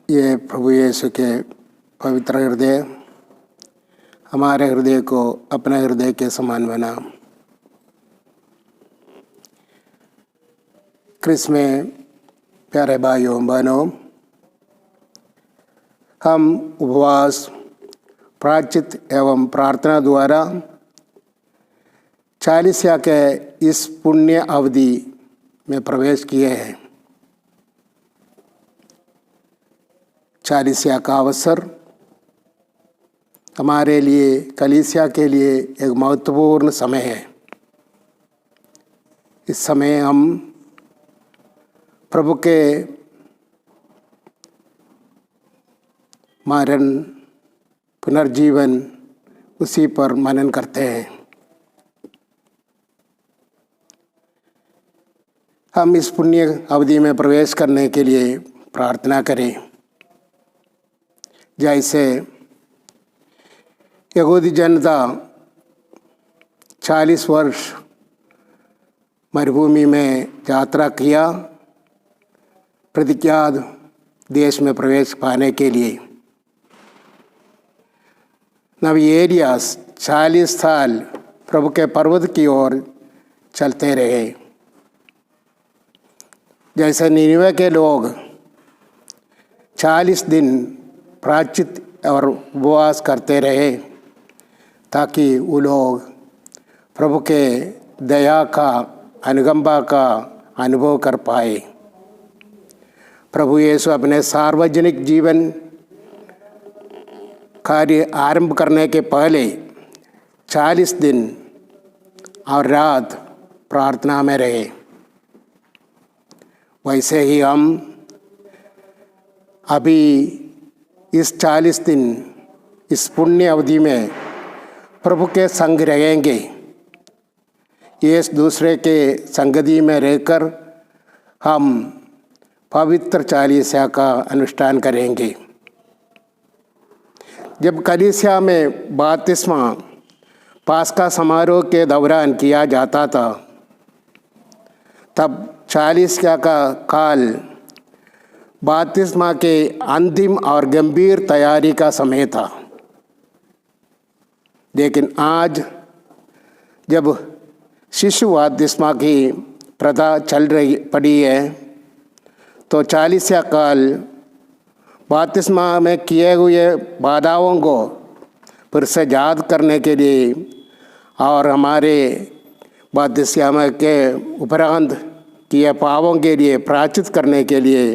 ये प्रभु यीशु के पवित्र हृदय हमारे हृदय को अपने हृदय के समान बना। क्रिस्त में प्यारे भाइयों बहनों, हम उपवास, प्रायश्चित एवं प्रार्थना द्वारा चालीसिया के इस पुण्य अवधि में प्रवेश किए हैं। चालीसिया का अवसर हमारे लिए, कलीसिया के लिए एक महत्वपूर्ण समय है। इस समय हम प्रभु के मरण, पुनर्जीवन, उसी पर मनन करते हैं। हम इस पुण्य अवधि में प्रवेश करने के लिए प्रार्थना करें। जैसे यहूदी जनता 40 वर्ष मरुभूमि में यात्रा किया प्रतिज्ञात देश में प्रवेश पाने के लिए। नबी एलियास 40 साल प्रभु के पर्वत की ओर चलते रहे। जैसे निनिवे के लोग 40 दिन प्रायश्चित और उपवास करते रहे ताकि वो लोग प्रभु के दया का, अनुकंपा का अनुभव कर पाए। प्रभु यीशु अपने सार्वजनिक जीवन कार्य आरंभ करने के पहले 40 दिन और रात प्रार्थना में रहे। वैसे ही हम अभी इस 40 दिन, इस पुण्य अवधि में प्रभु के संग रहेंगे। एक दूसरे के संगति में रहकर हम पवित्र चालीसा का अनुष्ठान करेंगे। जब कलीसिया में बपतिस्मा पास्का समारोह के दौरान किया जाता था, तब चालीसा का काल बपतिस्मा के अंतिम और गंभीर तैयारी का समय था। लेकिन आज जब शिशु बपतिस्मा की प्रथा चल रही पड़ी है, तो चालीसिया काल बपतिस्मा में किए हुए बाधाओं को फिर से याद करने के लिए और हमारे बपतिस्मा के उपरांत किए पापों के लिए प्रायश्चित करने के लिए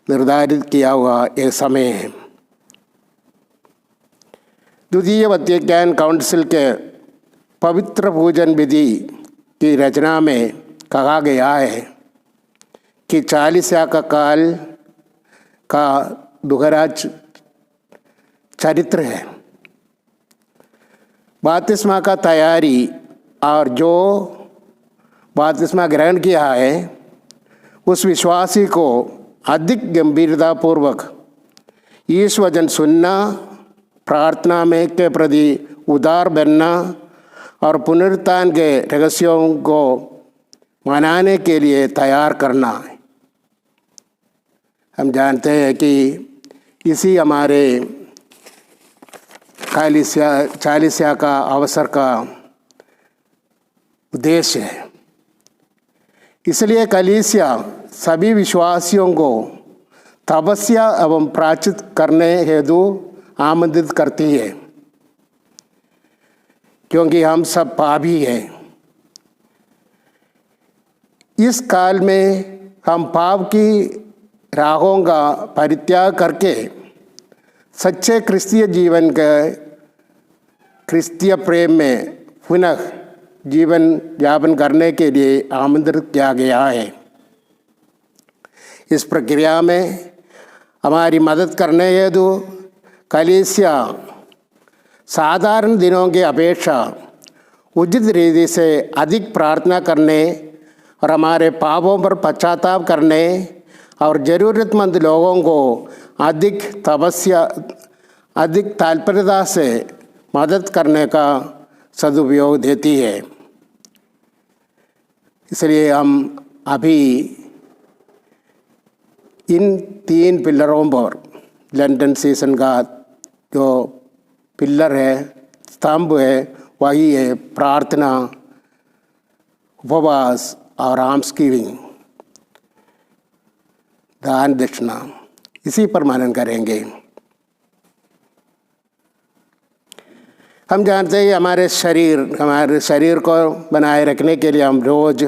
निर्धारित किया हुआ एक समय है। द्वितीय वतिकान काउंसिल के पवित्र पूजन विधि की रचना में कहा गया है कि चालीसिया का काल का दोहरा चरित्र है। बपतिस्मा का तैयारी और जो बपतिस्मा ग्रहण किया है उस विश्वासी को अधिक गंभीरतापूर्वक इस वचन सुनना, प्रार्थना में के प्रति उदार बनना और पुनरुत्थान के रहस्यों को मनाने के लिए तैयार करना है। हम जानते हैं कि इसी हमारे चालीसिया का अवसर का उद्देश्य है। इसलिए कलीसिया सभी विश्वासियों को तपस्या एवं प्रायश्चित करने हेतु आमंत्रित करती है, क्योंकि हम सब पापी हैं। इस काल में हम पाप की राहों का परित्याग करके सच्चे क्रिस्तीय जीवन के क्रिस्तीय प्रेम में पुनः जीवन यापन करने के लिए आमंत्रित किया गया है। इस प्रक्रिया में हमारी मदद करने हेतु कलीसिया साधारण दिनों की अपेक्षा उचित रीति से अधिक प्रार्थना करने और हमारे पापों पर पश्चाताप करने और ज़रूरतमंद लोगों को अधिक तात्पर्यता से मदद करने का सदुपयोग देती है। इसलिए हम अभी इन 3 पिलरों पर लैंटन सीजन का जो पिलर है, स्तंभ है, वही है प्रार्थना, उपवास और आल्म्स गिविंग, दान दक्षिणा। इसी पर मनन करेंगे। हम जानते हैं हमारे शरीर को बनाए रखने के लिए हम रोज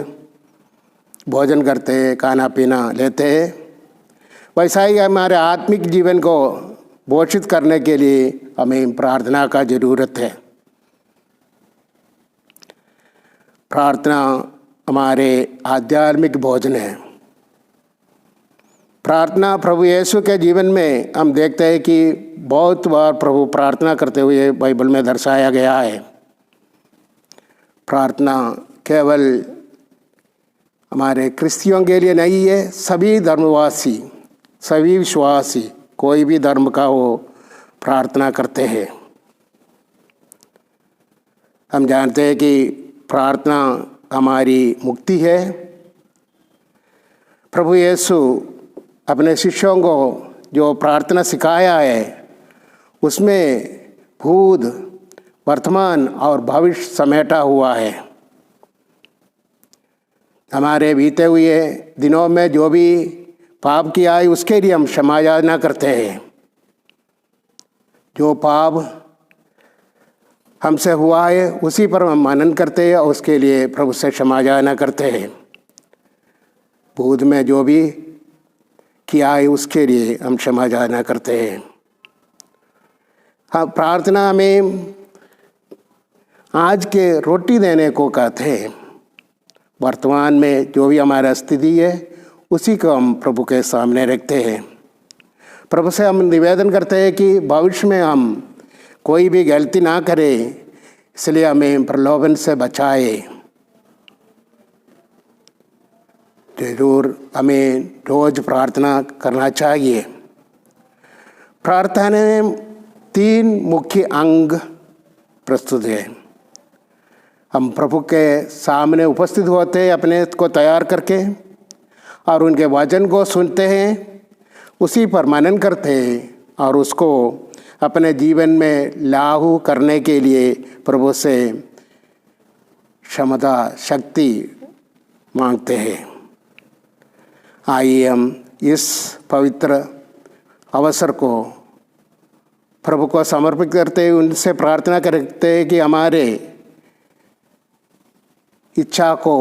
भोजन करते हैं, खाना पीना लेते हैं। वैसा ही हमारे आत्मिक जीवन को पोषित करने के लिए हमें प्रार्थना का ज़रूरत है। प्रार्थना हमारे आध्यात्मिक भोजन है। प्रार्थना प्रभु यीशु के जीवन में हम देखते हैं कि बहुत बार प्रभु प्रार्थना करते हुए बाइबल में दर्शाया गया है। प्रार्थना केवल हमारे क्रिश्चियों के लिए नहीं है, सभी धर्मवासी, सभी विश्वासी, कोई भी धर्म का हो, प्रार्थना करते हैं। हम जानते हैं कि प्रार्थना हमारी मुक्ति है। प्रभु यीशु अपने शिष्यों को जो प्रार्थना सिखाया है, उसमें भूत, वर्तमान और भविष्य समेटा हुआ है। हमारे बीते हुए दिनों में जो भी पाप किया है उसके लिए हम क्षमा याचना करते हैं। जो पाप हमसे हुआ है उसी पर हम मनन करते हैं और उसके लिए प्रभु से क्षमा याचना करते हैं। भूत में जो भी किया है उसके लिए हम क्षमा याचना करते हैं। हाँ, प्रार्थना में आज के रोटी देने को कहते हैं। वर्तमान में जो भी हमारा स्थिति है उसी को हम प्रभु के सामने रखते हैं। प्रभु से हम निवेदन करते हैं कि भविष्य में हम कोई भी गलती ना करें, इसलिए हमें प्रलोभन से बचाए। जरूर हमें रोज प्रार्थना करना चाहिए। प्रार्थना में 3 मुख्य अंग प्रस्तुत है। हम प्रभु के सामने उपस्थित होते हैं अपने को तैयार करके, और उनके वचन को सुनते हैं, उसी पर मनन करते हैं और उसको अपने जीवन में लागू करने के लिए प्रभु से क्षमता, शक्ति मांगते हैं। आइए हम इस पवित्र अवसर को प्रभु को समर्पित करते हुए उनसे प्रार्थना करते हैं कि हमारे इच्छा को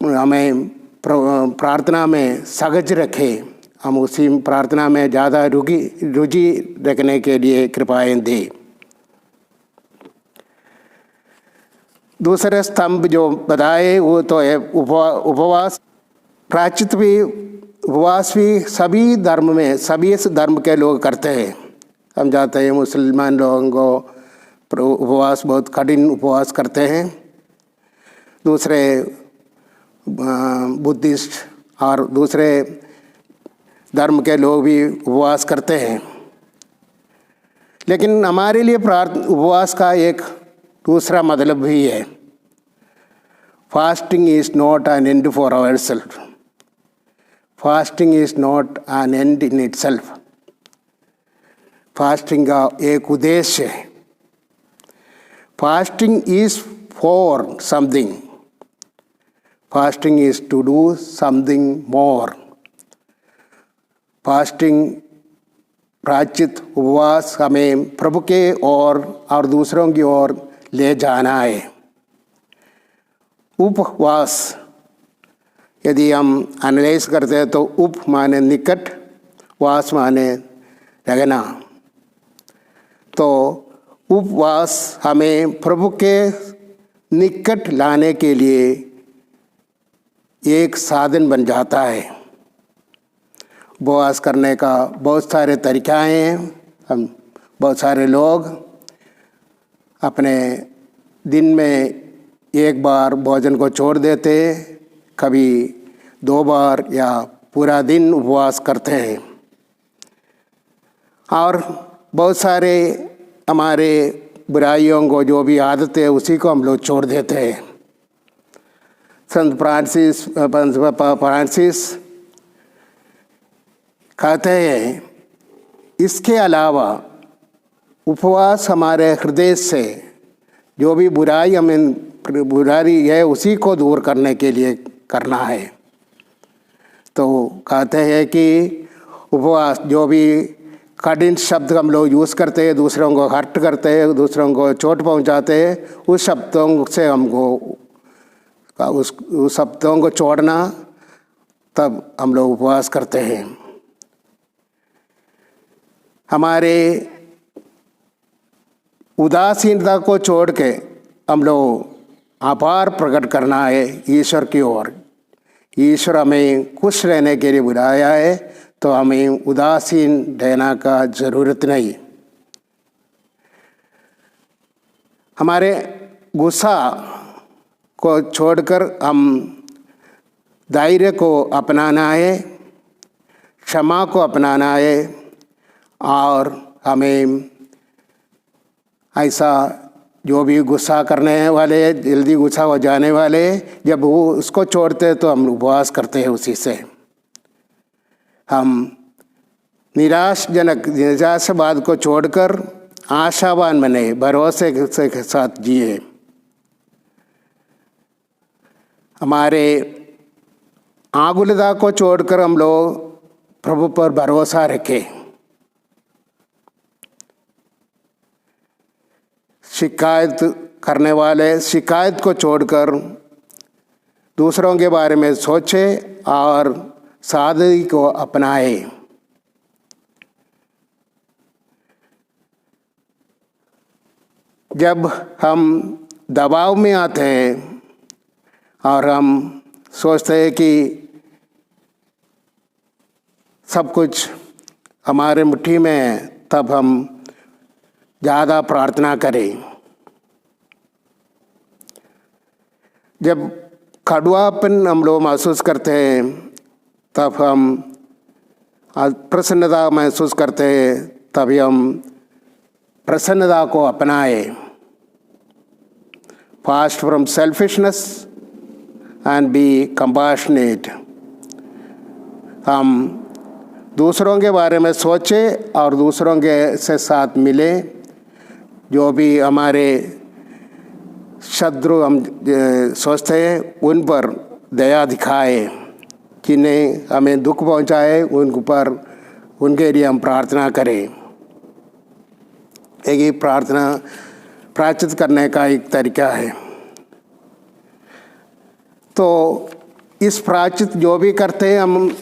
हमें प्रार्थना में सहज रखे। हम उसी प्रार्थना में ज़्यादा रुचि रखने के लिए कृपाएं दें। दूसरे स्तंभ जो बताए वो तो है उपवास। प्रायश्चित भी, उपवास भी सभी धर्म में, सभी धर्म के लोग करते हैं। हम जानते हैं मुसलमान लोगों को उपवास, बहुत कठिन उपवास करते हैं। दूसरे बुद्धिस्ट और दूसरे धर्म के लोग भी उपवास करते हैं। लेकिन हमारे लिए उपवास का एक दूसरा मतलब भी है। Fasting is not an end for ourself. Fasting is not an end in itself. Fasting का एक उद्देश्य है। Fasting is for something. Fasting is to do something more. Fasting, प्रायश्चित, उपवास हमें प्रभु के और दूसरों की ओर ले जाना है। उपवास यदि हम एनालाइज करते हैं तो उप माने निकट, वास माने रहना। तो उपवास हमें प्रभु के निकट लाने के लिए एक साधन बन जाता है। उपवास करने का बहुत सारे तरीक़े हैं। हम बहुत सारे लोग अपने दिन में एक बार भोजन को छोड़ देते, कभी 2 बार या पूरा दिन उपवास करते हैं। और बहुत सारे हमारे बुराइयों को, जो भी आदत है, उसी को हम लोग छोड़ देते हैं। संत फ्रांसिस कहते हैं इसके अलावा उपवास हमारे हृदय से जो भी बुराई है उसी को दूर करने के लिए करना है। तो कहते हैं कि उपवास जो भी कठिन शब्द हम लोग यूज़ करते हैं, दूसरों को हर्ट करते हैं, दूसरों को चोट पहुंचाते हैं, उस शब्दों से हमको उस शब्दों को छोड़ना, तब हम लोग उपवास करते हैं। हमारे उदासीनता को छोड़ के हम लोग आभार प्रकट करना है ईश्वर की ओर। ईश्वर हमें खुश रहने के लिए बुलाया है, तो हमें उदासीन रहना का ज़रूरत नहीं। हमारे गुस्सा को छोड़कर हम धैर्य को अपनाना है, क्षमा को अपनाना है, और हमें ऐसा जो भी गुस्सा करने वाले, जल्दी गुस्सा हो जाने वाले, जब वो उसको छोड़ते तो हम उपवास करते हैं उसी से। हम निराशावाद को छोड़कर आशावान बने, भरोसे के साथ जिए। हमारे आगुलता को छोड़कर हम लोग प्रभु पर भरोसा रखें। शिकायत करने वाले शिकायत को छोड़कर दूसरों के बारे में सोचे और सादगी को अपनाए। जब हम दबाव में आते हैं और हम सोचते हैं कि सब कुछ हमारे मुट्ठी में है, तब हम ज़्यादा प्रार्थना करें। जब कड़वापन हम लोग महसूस करते हैं, तब हम प्रसन्नता महसूस करते हैं, तभी हम प्रसन्नता को अपनाएं। Fast from selfishness and B compassionate. हम दूसरों के बारे में सोचें और दूसरों के से साथ मिलें। जो भी हमारे शत्रु हम सोचते हैं, उन पर दया दिखाए, जिन्हें हमें दुख पहुंचाए उन पर, उनके लिए हम प्रार्थना करें। एक ही प्रार्थना प्रायश्चित करने का एक तरीका है। तो इस प्रायश्चित जो भी करते हैं, हम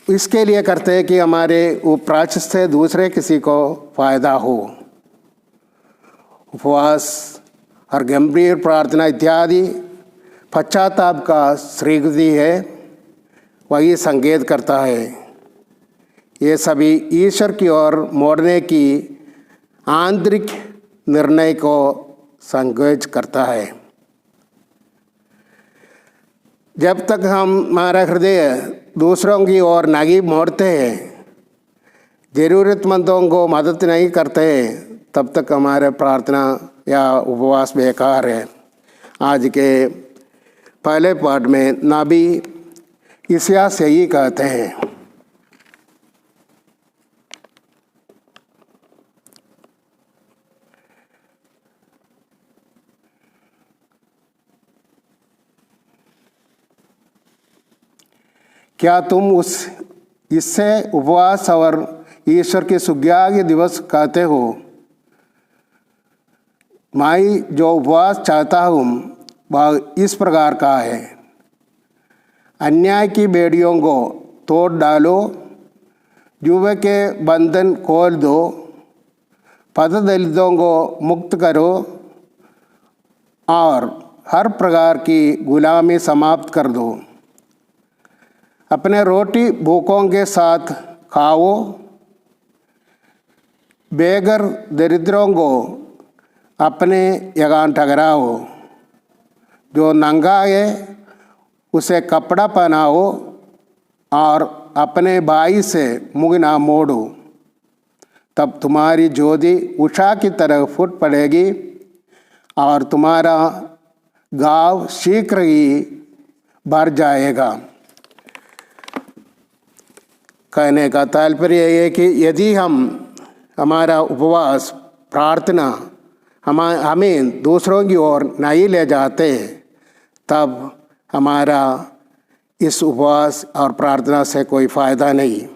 इसके लिए करते हैं कि हमारे वो प्रायश्चित से दूसरे किसी को फ़ायदा हो। उपवास और गंभीर प्रार्थना इत्यादि पश्चाताप का स्वीकृति है, वही संकेत करता है। ये सभी ईश्वर की ओर मोड़ने की आंतरिक निर्णय को संकेत करता है। जब तक हमारा हृदय दूसरों की ओर नहीं मोड़ते हैं, ज़रूरतमंदों को मदद नहीं करते, तब तक हमारे प्रार्थना या उपवास बेकार है। आज के पहले पाठ में नबी यशायाह से ही कहते हैं। क्या तुम इससे उपवास और ईश्वर के सुज्ञा के दिवस कहते हो? मैं जो उपवास चाहता हूँ वह इस प्रकार का है। अन्याय की बेड़ियों को तोड़ डालो, जुए के बंधन खोल दो, पथदलितों को मुक्त करो और हर प्रकार की गुलामी समाप्त कर दो। अपने रोटी भूखों के साथ खाओ, बेघर दरिद्रों को अपने यगान ठहराओ। जो नंगा है उसे कपड़ा पहनाओ और अपने भाई से मुँह ना मोड़ो। तब तुम्हारी ज्योति उषा की तरह फूट पड़ेगी और तुम्हारा गाँव शीघ्र ही भर जाएगा। कहने का तात्पर्य ये है कि यदि हम हमारा उपवास प्रार्थना हमें दूसरों की ओर नहीं ले जाते, तब हमारा इस उपवास और प्रार्थना से कोई फ़ायदा नहीं।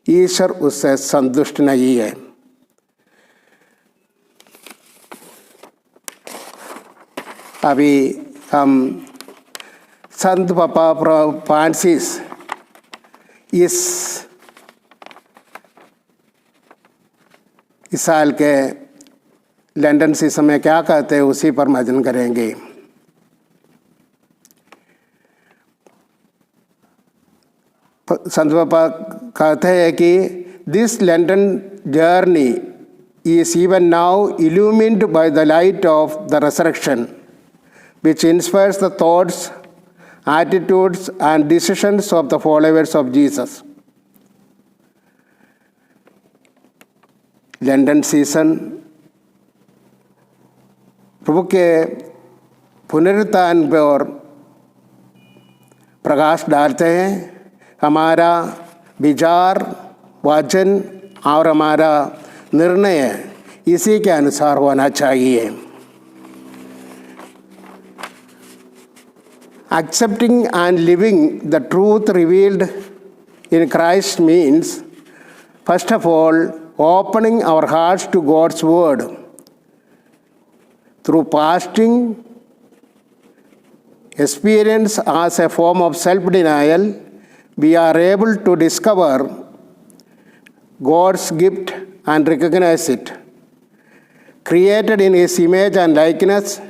ईश्वर उससे संतुष्ट नहीं है। अभी हम संत पापा फ्रांसिस इस साल के लंदन सीजन में क्या कहते हैं उसी पर मंथन करेंगे। संत पापा कहते हैं कि this London journey is even now illumined by the light of the resurrection, which inspires the thoughts, attitudes, and decisions of the followers of Jesus. Lenten season प्रभु के पुनरुत्थान पर प्रकाश डालते हैं। हमारा विचार, वचन और हमारा निर्णय इसी के अनुसार होना चाहिए। Accepting and living the truth revealed in Christ means, first of all, opening our hearts to God's word. Through fasting experience as a form of self-denial, we are able to discover God's gift and recognize it. Created in His image and likeness,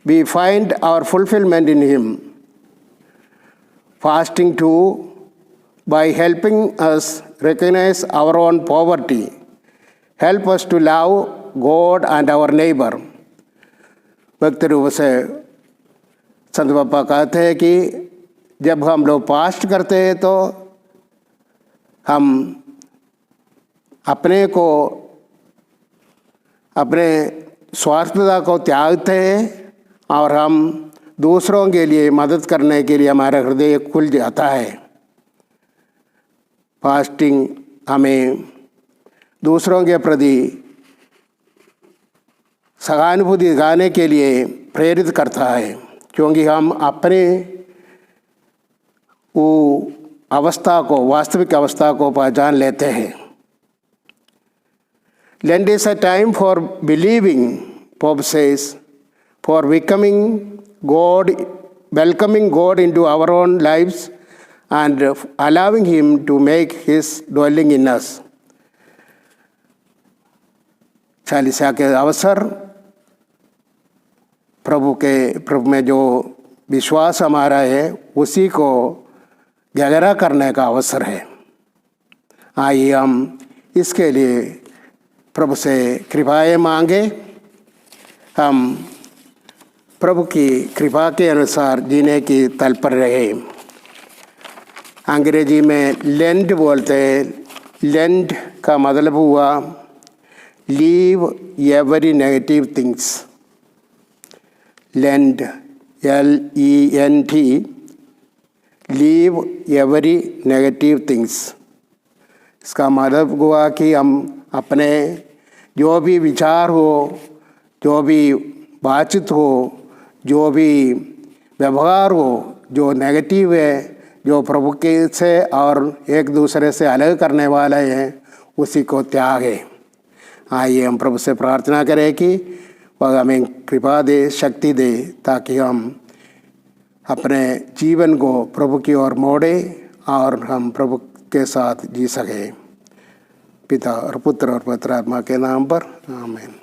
we find our fulfillment in Him. Fasting too, by helping us recognize our own poverty, help us to love God and our neighbor. भक्ति रूप से संत पापा कहते हैं कि जब हम लोग फास्ट करते हैं तो हम अपने स्वार्थता को त्यागते हैं और हम दूसरों के लिए मदद करने के लिए हमारा हृदय खुल जाता है। फास्टिंग हमें दूसरों के प्रति सहानुभूति दिखाने के लिए प्रेरित करता है, क्योंकि हम अपने वो अवस्था को, वास्तविक अवस्था को पहचान लेते हैं। Lent is a time for believing, Pope says, for welcoming God into our own lives and allowing Him to make His dwelling in us. Chalisa के अवसर प्रभु में जो विश्वास हमारा है उसी को गहरा करने का अवसर है। आइए हम इसके लिए प्रभु से कृपाएं मांगे। हम प्रभु की कृपा के अनुसार जीने की तत्पर रहे। अंग्रेजी में लेंट बोलते हैं। लेंट का मतलब हुआ leave every negative things. Lent LENT, leave every negative things. इसका मतलब हुआ कि हम अपने जो भी विचार हो, जो भी बातचीत हो, जो भी व्यवहार हो, जो नेगेटिव है, जो प्रभु के से और एक दूसरे से अलग करने वाला है, उसी को त्यागे। आइए हम प्रभु से प्रार्थना करें कि वह हमें कृपा दे, शक्ति दे, ताकि हम अपने जीवन को प्रभु की ओर मोड़े और हम प्रभु के साथ जी सकें। पिता और पुत्र और पवित्र आत्मा के नाम पर आमीन।